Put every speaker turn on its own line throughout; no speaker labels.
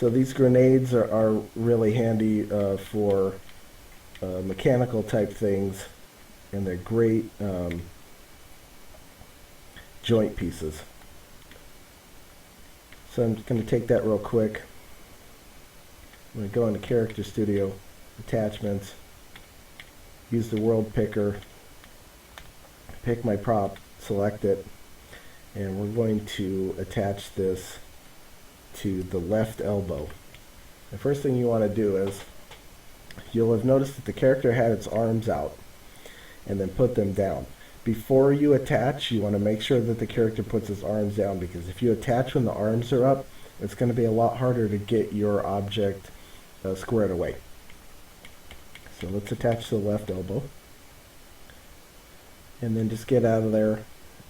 So these grenades are really handy for mechanical type things, and they're great joint pieces. So I'm just going to take that real quick. I'm going to go into Character Studio, Attachments, use the World Picker, pick my prop, select it, and we're going to attach this to the left elbow. The first thing you want to do is, you'll have noticed that the character had its arms out and then put them down. Before you attach, you want to make sure that the character puts his arms down, because if you attach when the arms are up, it's going to be a lot harder to get your object squared away. So let's attach to the left elbow, and then just get out of there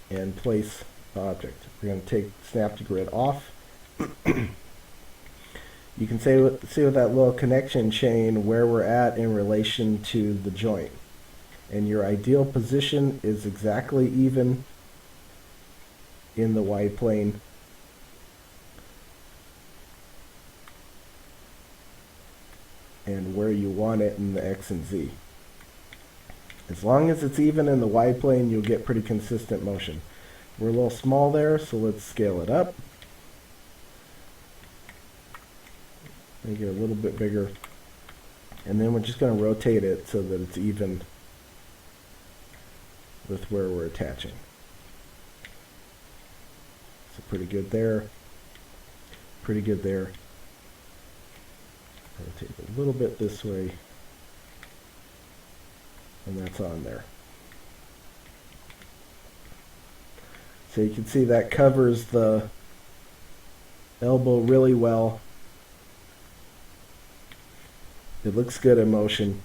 and place the object. We're going to take snap to grid off. You can see with that little connection chain where we're at in relation to the joint. And your ideal position is exactly even in the Y plane. And where you want it in the X and Z. As long as it's even in the Y plane, you'll get pretty consistent motion. We're a little small there, so let's scale it up. Make it a little bit bigger. And then we're just going to rotate it so that it's even with where we're attaching. So pretty good there. Pretty good there. Rotate it a little bit this way. And that's on there. So you can see that covers the elbow really well. It looks good in motion.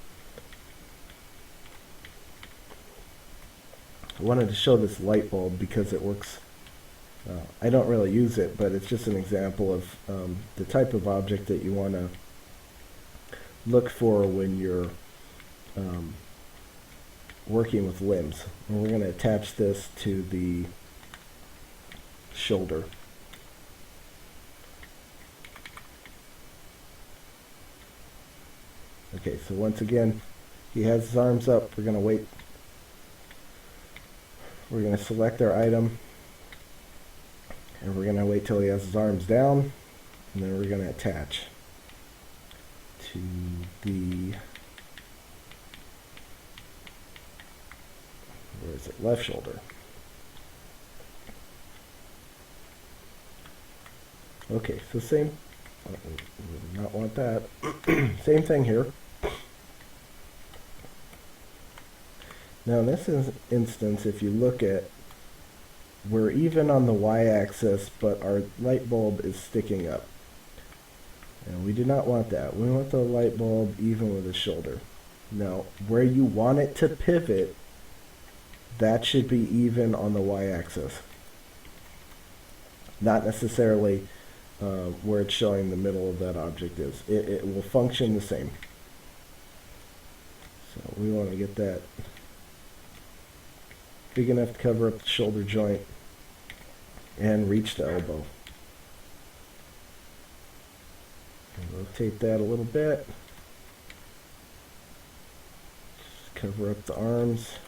I wanted to show this light bulb because it works. I don't really use it, but it's just an example of the type of object that you want to look for when you're working with limbs. And we're going to attach this to the shoulder. Okay, so once again, he has his arms up. We're going to wait. We're going to select our item, and we're going to wait till he has his arms down, and then we're going to attach to the, where is it, left shoulder. Okay, so same, we do not want that. Same thing here. Now in this instance, if you look at, we're even on the y-axis, but our light bulb is sticking up. And we do not want that. We want the light bulb even with the shoulder. Now, where you want it to pivot, that should be even on the y-axis. Not necessarily where it's showing the middle of that object is. It will function the same. So we want to get that big enough to cover up the shoulder joint and reach the elbow. And rotate that a little bit. Just cover up the arms.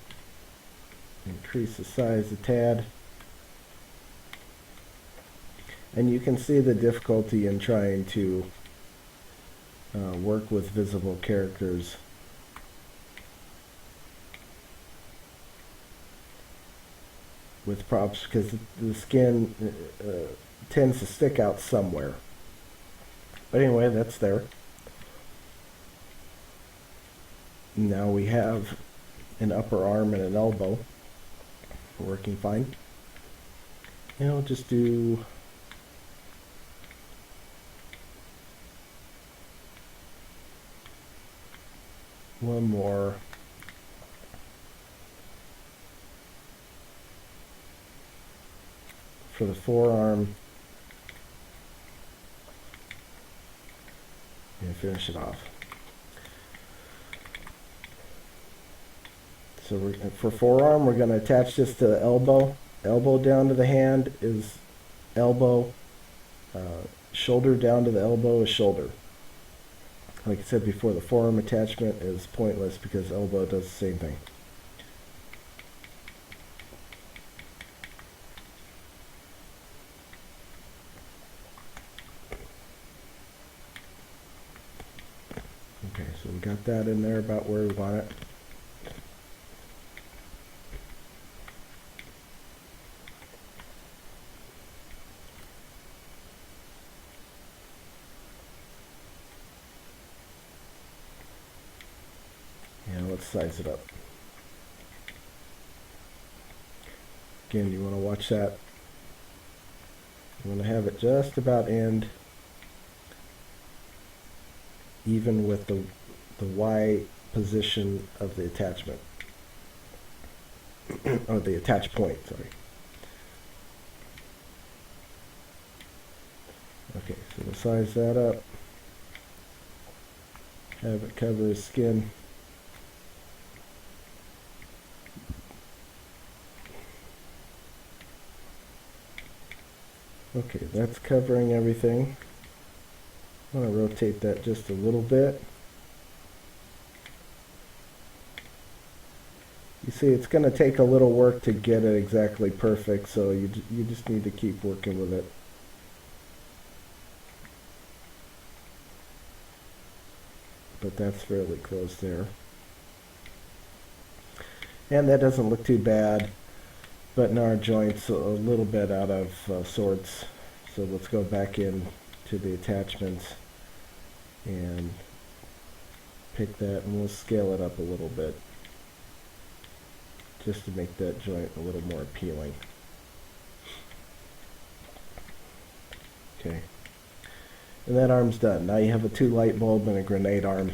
Increase the size a tad. And you can see the difficulty in trying to work with visible characters. With props, because the skin tends to stick out somewhere. But anyway, that's there. Now we have an upper arm and an elbow working fine. And I'll just do one more. For the forearm, and finish it off. So for forearm, we're going to attach this to the elbow. Elbow down to the hand is elbow. shoulder down to the elbow is shoulder. Like I said before, the forearm attachment is pointless because elbow does the same thing. Okay, so we got that in there about where we want it. And let's size it up. Again, you want to watch that. You want to have it just about end even with the Y position of the attachment. Or the attach point, sorry. Okay, so we'll size that up. Have it cover his skin. Okay, that's covering everything. I'm going to rotate that just a little bit. You see, it's going to take a little work to get it exactly perfect, so you just need to keep working with it. But that's fairly close there. And that doesn't look too bad, but in our joint's a little bit out of sorts. So let's go back in to the attachments and pick that, and we'll scale it up a little bit just to make that joint a little more appealing. Okay, and that arm's done. Now you have a 2 light bulb and a grenade arm,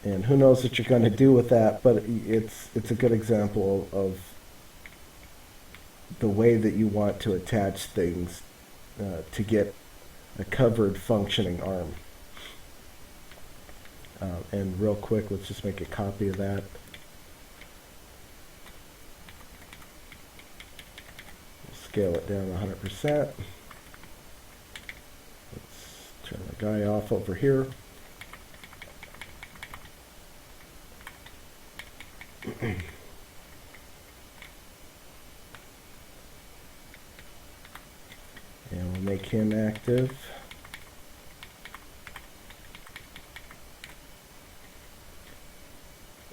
and who knows what you're going to do with that, but it's a good example of the way that you want to attach things to get a covered functioning arm. And real quick, let's just make a copy of that. Scale it down 100%. Let's turn the guy off over here. And we'll make him active.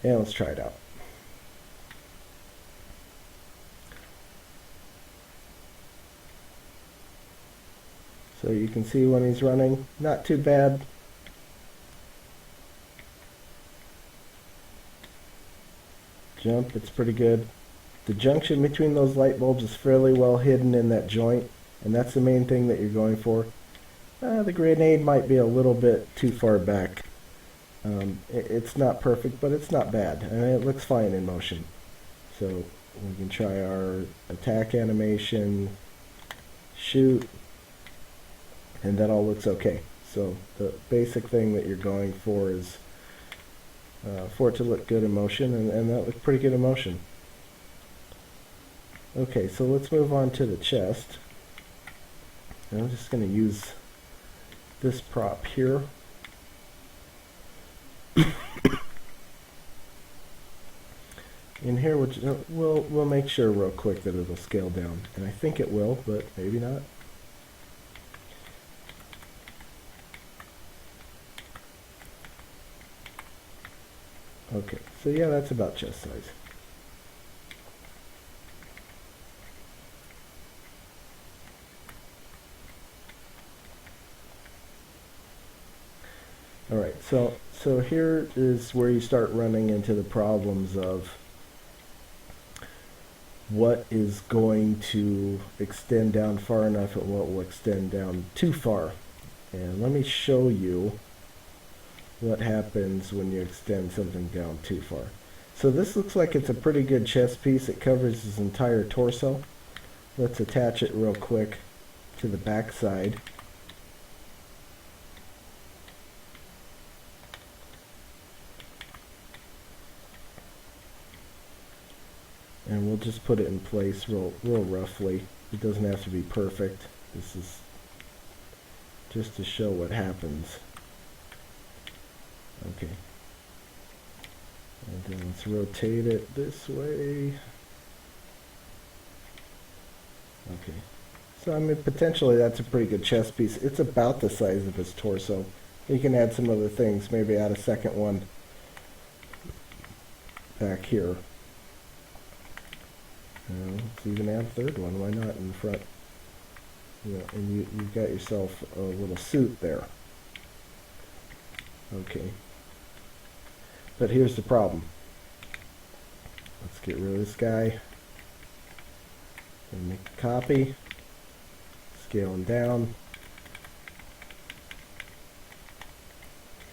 And let's try it out. So you can see when he's running, not too bad. Jump, it's pretty good. The junction between those light bulbs is fairly well hidden in that joint, and that's the main thing that you're going for. The grenade might be a little bit too far back. It's not perfect, but it's not bad, and it looks fine in motion. So we can try our attack animation, shoot, and that all looks okay. So the basic thing that you're going for is for it to look good in motion, and that looked pretty good in motion. Okay, so let's move on to the chest. And I'm just going to use this prop here. In here, we'll make sure real quick that it'll scale down, and I think it will, but maybe not. Okay, so yeah, that's about chest size. All right, so here is where you start running into the problems of what is going to extend down far enough and what will extend down too far. And let me show you what happens when you extend something down too far. So this looks like it's a pretty good chest piece. It covers his entire torso. Let's attach it real quick to the back side. And we'll just put it in place real roughly. It doesn't have to be perfect. This is just to show what happens. Okay. And then let's rotate it this way. Okay. So I mean, potentially that's a pretty good chest piece. It's about the size of his torso. You can add some other things, maybe add a second one back here. Let's even add a third one, why not, in the front? And you've got yourself a little suit there. Okay. But here's the problem. Let's get rid of this guy. And make a copy. Scale him down.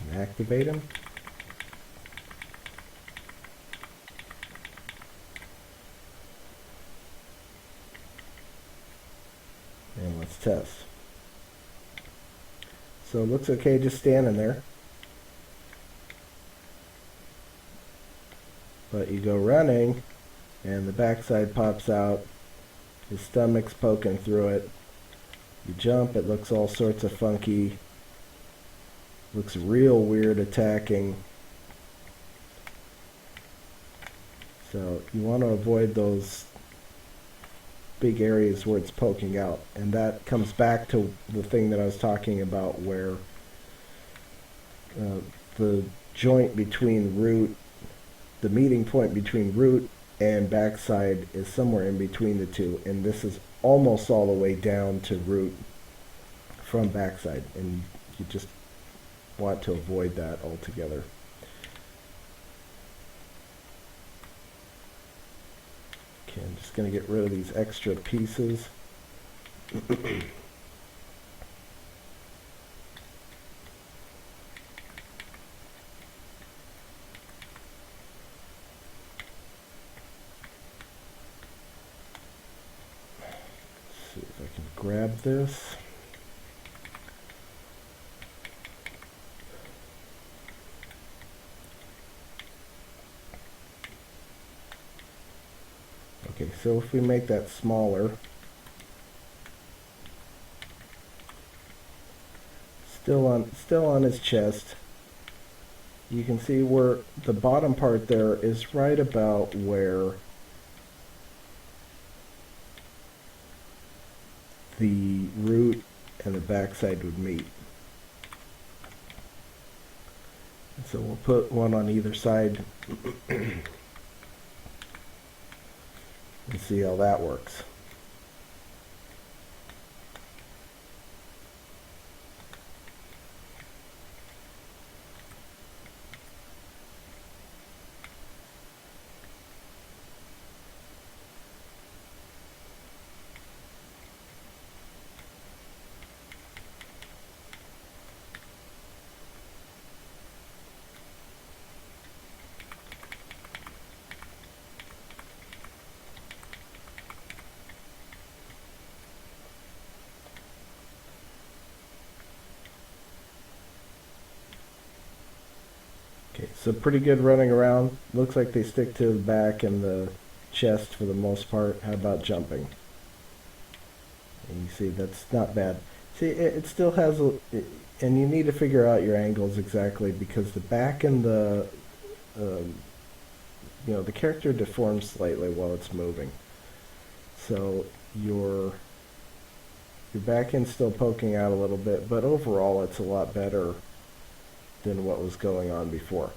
And activate him. And let's test. So it looks okay just standing there. But you go running, and the backside pops out. His stomach's poking through it. You jump, it looks all sorts of funky. Looks real weird attacking. So you want to avoid those big areas where it's poking out. And that comes back to the thing that I was talking about, where the joint between root, the meeting point between root and backside is somewhere in between the two, and this is almost all the way down to root from backside, and you just want to avoid that altogether. Okay, I'm just going to get rid of these extra pieces. See if I can grab this. Okay, so if we make that smaller, still on his chest, you can see where the bottom part there is right about where the root and the backside would meet. So we'll put one on either side and see how that works. Okay, so pretty good running around. Looks like they stick to the back and the chest for the most part. How about jumping? And you see that's not bad. See, it still has a, and you need to figure out your angles exactly, because the back and the, the character deforms slightly while it's moving. So your back end's still poking out a little bit, but overall it's a lot better than what was going on before.